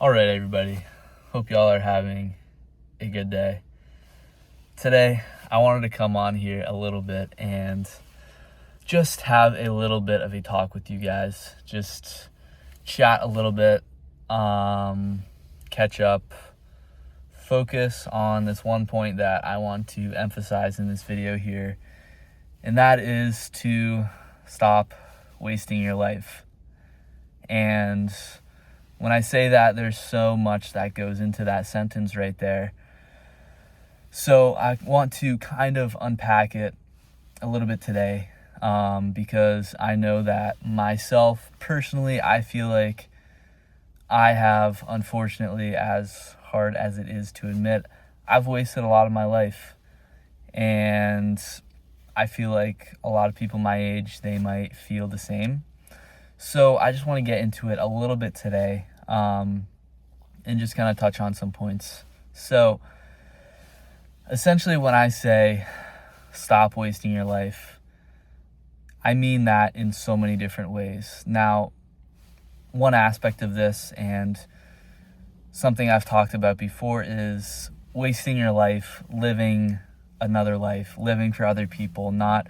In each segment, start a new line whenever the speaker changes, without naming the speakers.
All right, everybody. Hope y'all are having a good day. Today, I wanted to come on here a little bit and just have a little bit of a talk with you guys. Just chat a little bit, catch up, focus on this one point that I want to emphasize in this video here, and that is to stop wasting your life. And when I say that, there's so much that goes into that sentence right there. So I want to kind of unpack it a little bit today, because I know that myself, personally, I feel like I have, unfortunately, as hard as it is to admit, I've wasted a lot of my life. And I feel like a lot of people my age, they might feel the same. So I just want to get into it a little bit today, and just kind of touch on some points. So essentially, when I say stop wasting your life, I mean that in so many different ways. Now, one aspect of this, and something I've talked about before, is wasting your life living another life, living for other people, not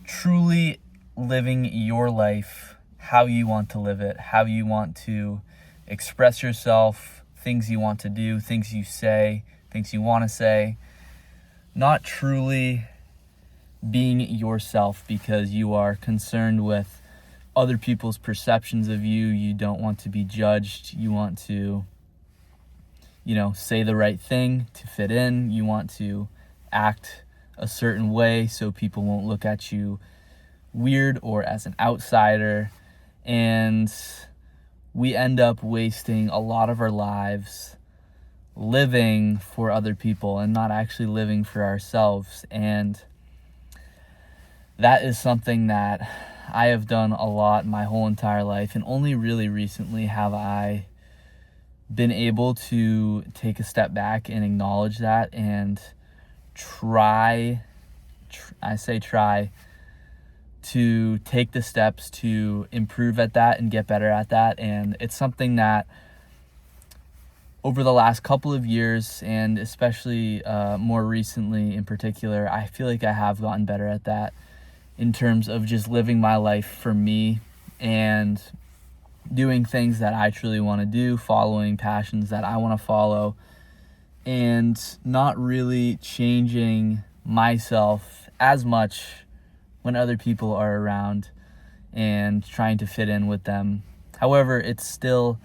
truly living your life how you want to live it, how you want to express yourself, things you want to do, things you say, things you want to say. Not truly being yourself because you are concerned with other people's perceptions of you. You don't want to be judged. You want to, say the right thing to fit in. You want to act a certain way so people won't look at you weird or as an outsider. And we end up wasting a lot of our lives living for other people and not actually living for ourselves. And that is something that I have done a lot my whole entire life, and only really recently have I been able to take a step back and acknowledge that and try to take the steps to improve at that and get better at that. And it's something that over the last couple of years, and especially more recently in particular, I feel like I have gotten better at that in terms of just living my life for me and doing things that I truly want to do, following passions that I want to follow, and not really changing myself as much when other people are around and trying to fit in with them. However, it's still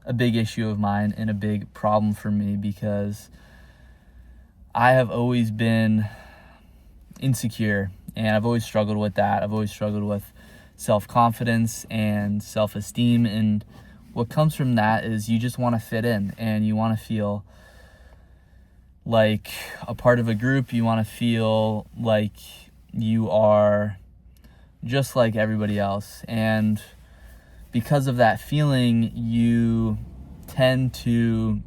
a big issue of mine and a big problem for me because I have always been insecure, and I've always struggled with that. I've always struggled with self-confidence and self-esteem, and what comes from that is you just want to fit in and you want to feel like a part of a group. You want to feel like you are just like everybody else. And because of that feeling, you tend to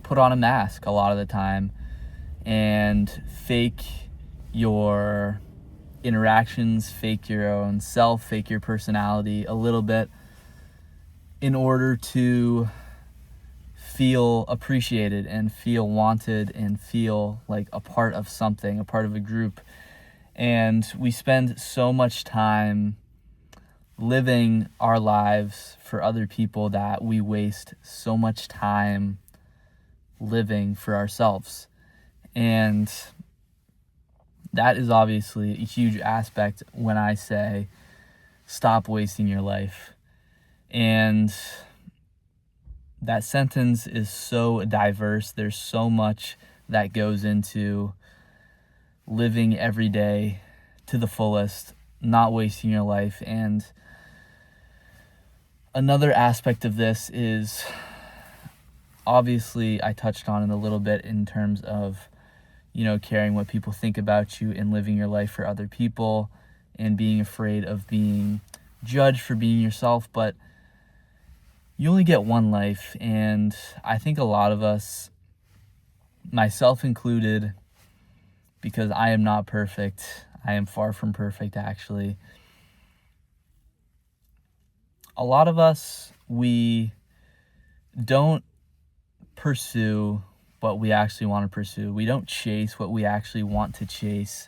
put on a mask a lot of the time and fake your interactions, fake your own self, fake your personality a little bit in order to feel appreciated and feel wanted and feel like a part of something, a part of a group. And we spend so much time living our lives for other people that we waste so much time living for ourselves. And that is obviously a huge aspect when I say stop wasting your life. And that sentence is so diverse. There's so much that goes into living every day to the fullest, not wasting your life. And another aspect of this is, obviously, I touched on it a little bit in terms of, caring what people think about you and living your life for other people and being afraid of being judged for being yourself. But you only get one life, and I think a lot of us, myself included, because I am not perfect. I am far from perfect, actually. A lot of us, we don't pursue what we actually want to pursue. We don't chase what we actually want to chase,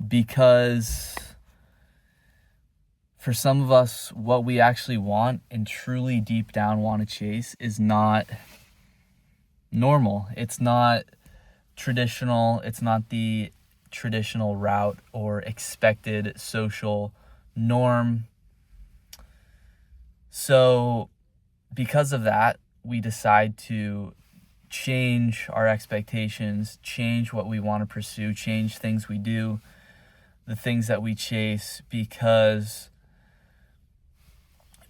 because for some of us, what we actually want and truly deep down want to chase is not normal. It's not traditional. It's not the traditional route or expected social norm. So because of that, we decide to change our expectations, change what we want to pursue, change things we do, the things that we chase, because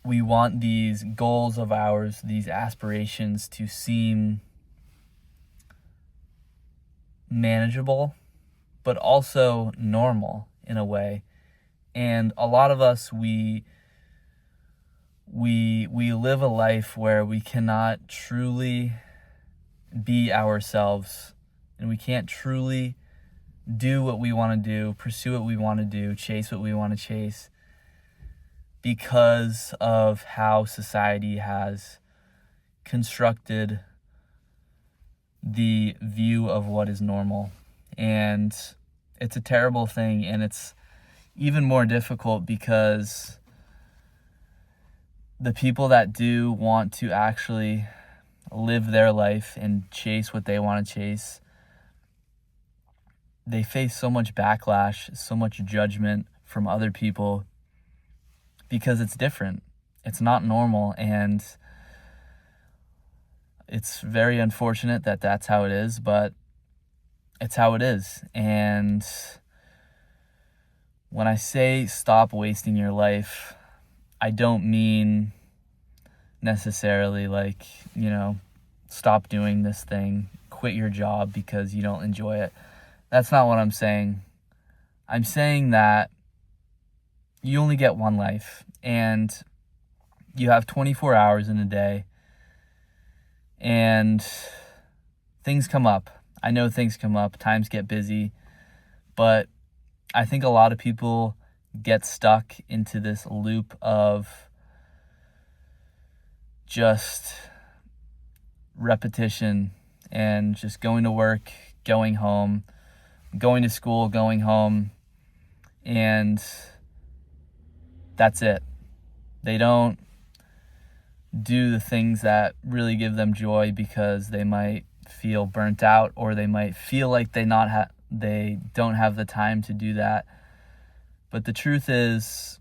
we want these goals of ours, these aspirations to seem manageable, but also normal in a way. And a lot of us, we live a life where we cannot truly be ourselves, and we can't truly do what we want to do, pursue what we want to do, chase what we want to chase, because of how society has constructed the view of what is normal. And it's a terrible thing, and it's even more difficult because the people that do want to actually live their life and chase what they want to chase, they face so much backlash, so much judgment from other people, because it's different. It's not normal, and it's very unfortunate that that's how it is, but it's how it is. And when I say stop wasting your life, I don't mean necessarily like, stop doing this thing, quit your job because you don't enjoy it. That's not what I'm saying. I'm saying that you only get one life, and you have 24 hours in a day, and things come up. I know things come up, times get busy, but I think a lot of people get stuck into this loop of just repetition and just going to work, going home, going to school, going home, and that's it. They don't do the things that really give them joy because they might feel burnt out, or they might feel like they don't have the time to do that. But the truth is,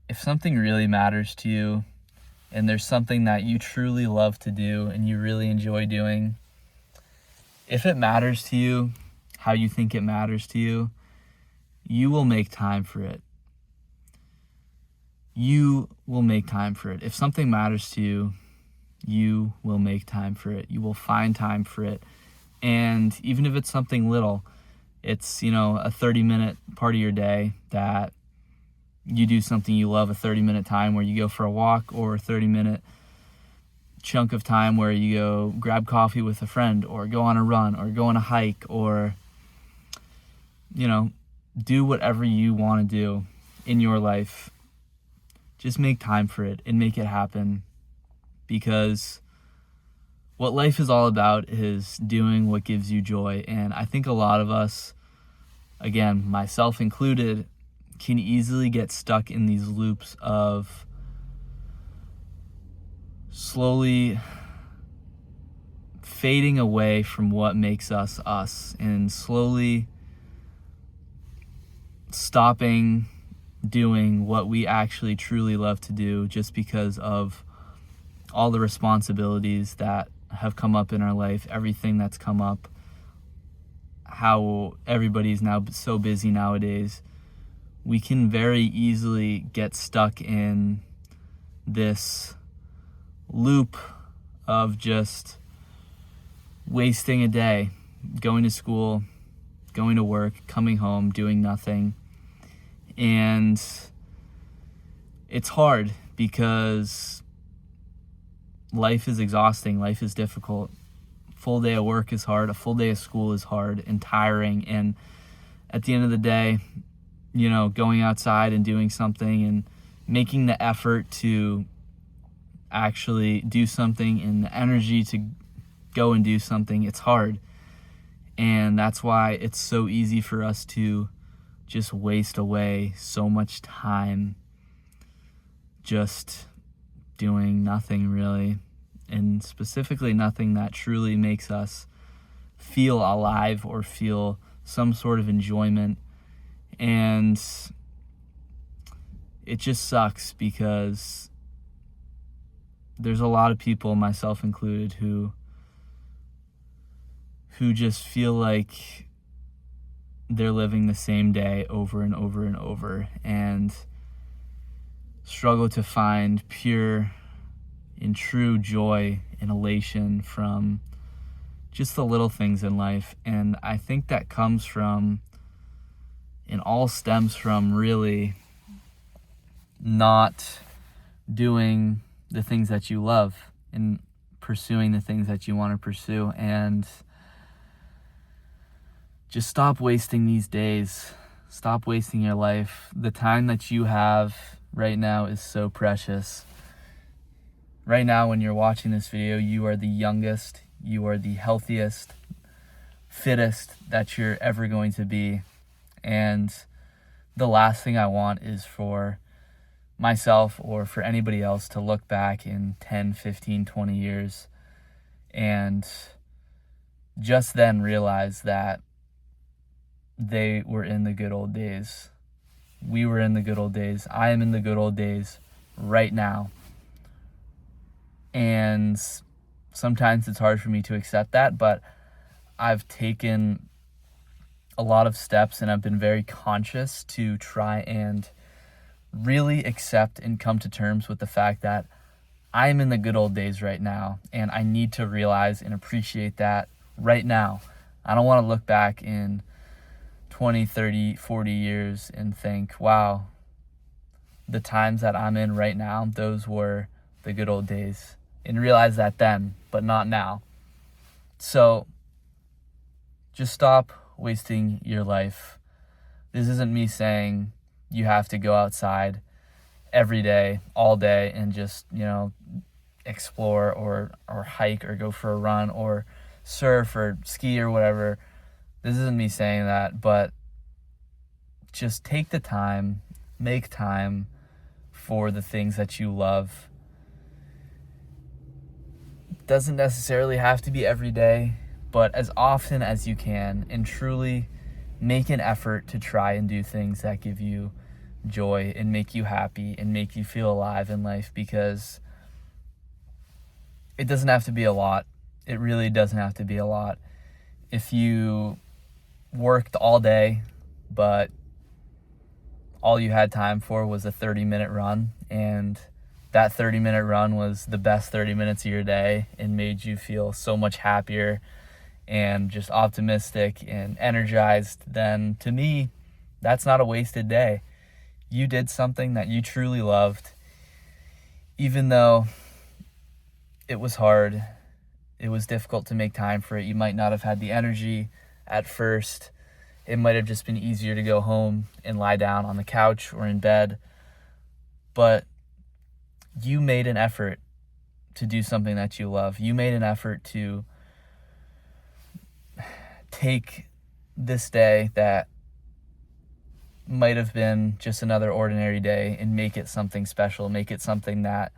if something really matters to you, and there's something that you truly love to do and you really enjoy doing, if it matters to you how you think it matters to you, you will make time for it. You will make time for it. If something matters to you, you will make time for it. You will find time for it. And even if it's something little, it's, a 30-minute part of your day that you do something you love, a 30-minute time where you go for a walk, or a 30-minute chunk of time where you go grab coffee with a friend, or go on a run, or go on a hike, or, do whatever you want to do in your life. Just make time for it and make it happen, because what life is all about is doing what gives you joy. And I think a lot of us, again, myself included, can easily get stuck in these loops of slowly fading away from what makes us us, and slowly stopping doing what we actually truly love to do just because of all the responsibilities that have come up in our life, everything that's come up, how everybody's now so busy nowadays. We can very easily get stuck in this loop of just wasting a day, going to school, going to work, coming home, doing nothing. And it's hard because life is exhausting, life is difficult. Full day of work is hard, a full day of school is hard and tiring. And at the end of the day, going outside and doing something and making the effort to actually do something and the energy to go and do something, it's hard. And that's why it's so easy for us to just waste away so much time just doing nothing really, and specifically nothing that truly makes us feel alive or feel some sort of enjoyment. And it just sucks because there's a lot of people, myself included, who just feel like they're living the same day over and over and over, and struggle to find pure and true joy and elation from just the little things in life. And I think that comes from, and all stems from, really not doing the things that you love and pursuing the things that you want to pursue. And just stop wasting these days. Stop wasting your life. The time that you have right now is so precious. Right now, when you're watching this video, you are the youngest, you are the healthiest, fittest that you're ever going to be. And the last thing I want is for myself or for anybody else to look back in 10, 15, 20 years and just then realize that they were in the good old days. We were in the good old days. I am in the good old days right now. And sometimes it's hard for me to accept that, but I've taken a lot of steps and I've been very conscious to try and really accept and come to terms with the fact that I'm in the good old days right now, and I need to realize and appreciate that right now. I don't want to look back in 20, 30, 40 years and think, wow, the times that I'm in right now, those were the good old days, and realize that then, but not now. So just stop wasting your life. This isn't me saying you have to go outside every day, all day, and just, explore or hike or go for a run or surf or ski or whatever. This isn't me saying that, but just take the time, make time for the things that you love. It doesn't necessarily have to be every day, but as often as you can, and truly make an effort to try and do things that give you joy and make you happy and make you feel alive in life, because it doesn't have to be a lot. It really doesn't have to be a lot. If you worked all day, but all you had time for was a 30-minute run, and that 30-minute run was the best 30 minutes of your day and made you feel so much happier and just optimistic and energized, then to me, that's not a wasted day. You did something that you truly loved, even though it was hard, it was difficult to make time for it. You might not have had the energy at first. It might have just been easier to go home and lie down on the couch or in bed. But you made an effort to do something that you love. You made an effort to take this day that might have been just another ordinary day and make it something special, make it something that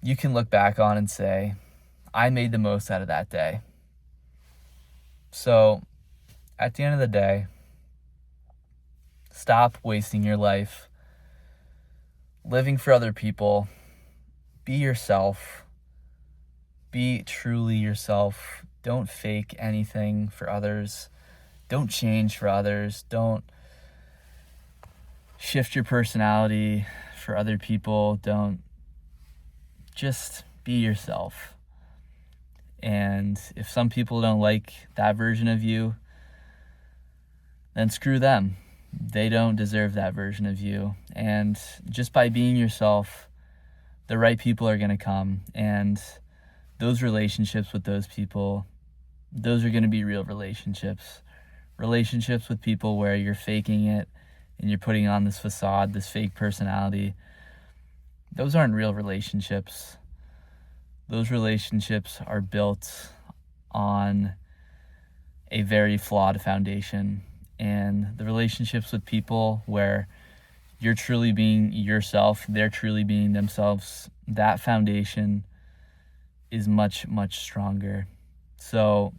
you can look back on and say, I made the most out of that day. So at the end of the day, stop wasting your life living for other people. Be yourself. Be truly yourself. Don't fake anything for others. Don't change for others. Don't shift your personality for other people. Don't. Just be yourself. And if some people don't like that version of you, then screw them. They don't deserve that version of you. And just by being yourself, the right people are going to come. And those relationships with those people, those are going to be real relationships. Relationships with people where you're faking it and you're putting on this facade, this fake personality, those aren't real relationships. Those relationships are built on a very flawed foundation. And the relationships with people where you're truly being yourself, they're truly being themselves, that foundation is much, much stronger. So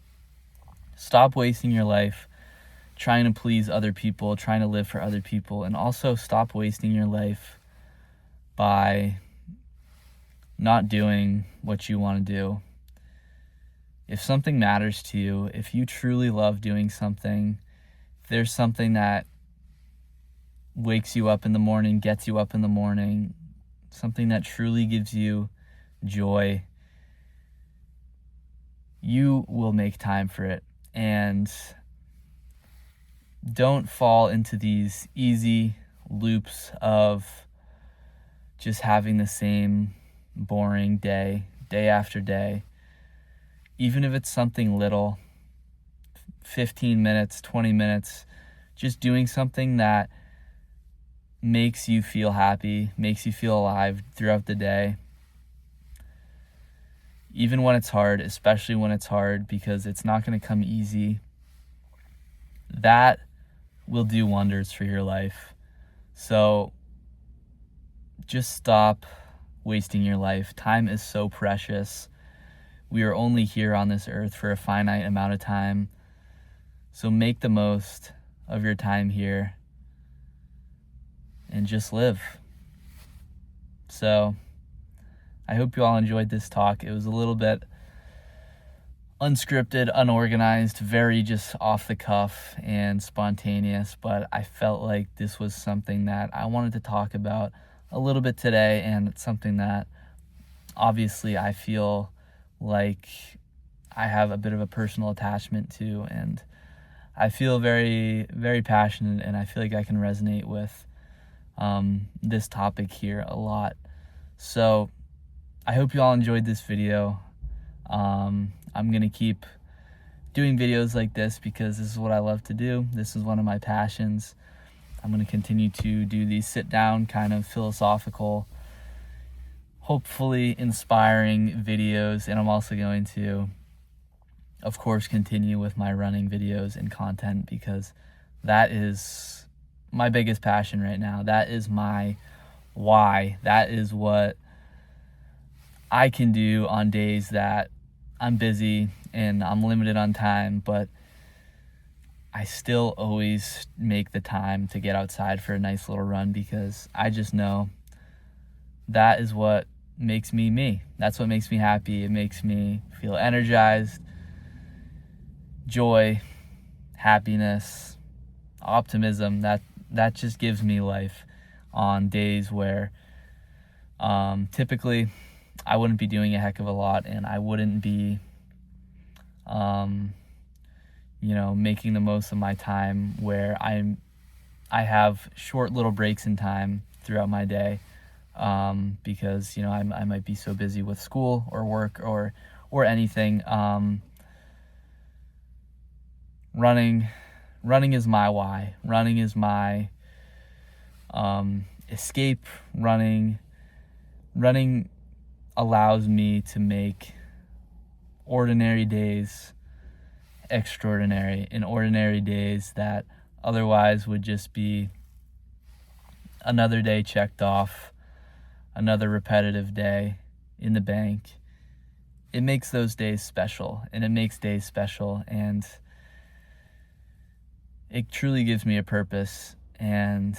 stop wasting your life trying to please other people, trying to live for other people, and also stop wasting your life by not doing what you want to do. If something matters to you, if you truly love doing something, if there's something that wakes you up in the morning, gets you up in the morning, something that truly gives you joy, you will make time for it. And don't fall into these easy loops of just having the same boring day after day. Even if it's something little, 15 minutes, 20 minutes, just doing something that makes you feel happy, makes you feel alive throughout the day. Even when it's hard, especially when it's hard, because it's not going to come easy, that will do wonders for your life. So just stop wasting your life. Time is so precious. We are only here on this earth for a finite amount of time. So make the most of your time here and just live. So I hope you all enjoyed this talk. It was a little bit unscripted, unorganized, very just off the cuff and spontaneous, but I felt like this was something that I wanted to talk about a little bit today, and it's something that obviously I feel like I have a bit of a personal attachment to, and I feel very, very passionate, and I feel like I can resonate with this topic here a lot. So I hope you all enjoyed this video. I'm going to keep doing videos like this because this is what I love to do. This is one of my passions. I'm going to continue to do these sit down kind of philosophical, hopefully inspiring videos. And I'm also going to, of course, continue with my running videos and content because that is my biggest passion right now. That is my why. That is what I can do on days that I'm busy and I'm limited on time, but I still always make the time to get outside for a nice little run because I just know that is what makes me me. That's what makes me happy. It makes me feel energized, joy, happiness, optimism. That just gives me life on days where typically I wouldn't be doing a heck of a lot, and I wouldn't be, making the most of my time where I have short little breaks in time throughout my day, because, I might be so busy with school or work or anything. Running is my why. Running is my escape. Running allows me to make ordinary days extraordinary, and ordinary days that otherwise would just be another day checked off, another repetitive day in the bank. It makes those days special, and it makes days special, and it truly gives me a purpose and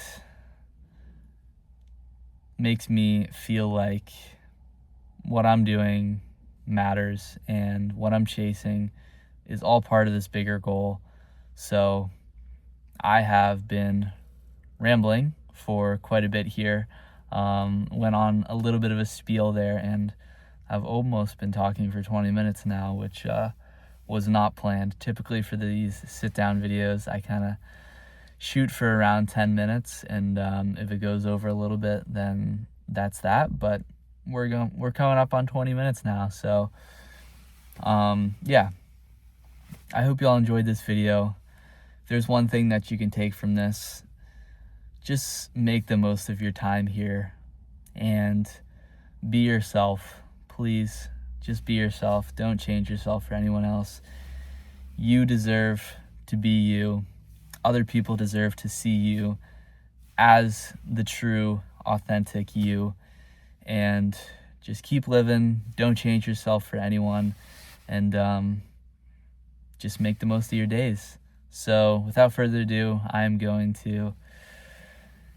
makes me feel like what I'm doing matters and what I'm chasing is all part of this bigger goal. So I have been rambling for quite a bit here. Went on a little bit of a spiel there, and I've almost been talking for 20 minutes now, which was not planned. Typically for these sit-down videos, I kind of shoot for around 10 minutes, and if it goes over a little bit, then that's that. But we're coming up on 20 minutes now, so yeah. I hope you all enjoyed this video. If there's one thing that you can take from this, just make the most of your time here and be yourself. Please, just be yourself. Don't change yourself for anyone else. You deserve to be you. Other people deserve to see you as the true, authentic you. And just keep living. Don't change yourself for anyone. And just make the most of your days. So without further ado, I'm going to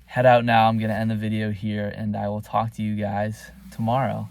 head out now. I'm going to end the video here, and I will talk to you guys tomorrow.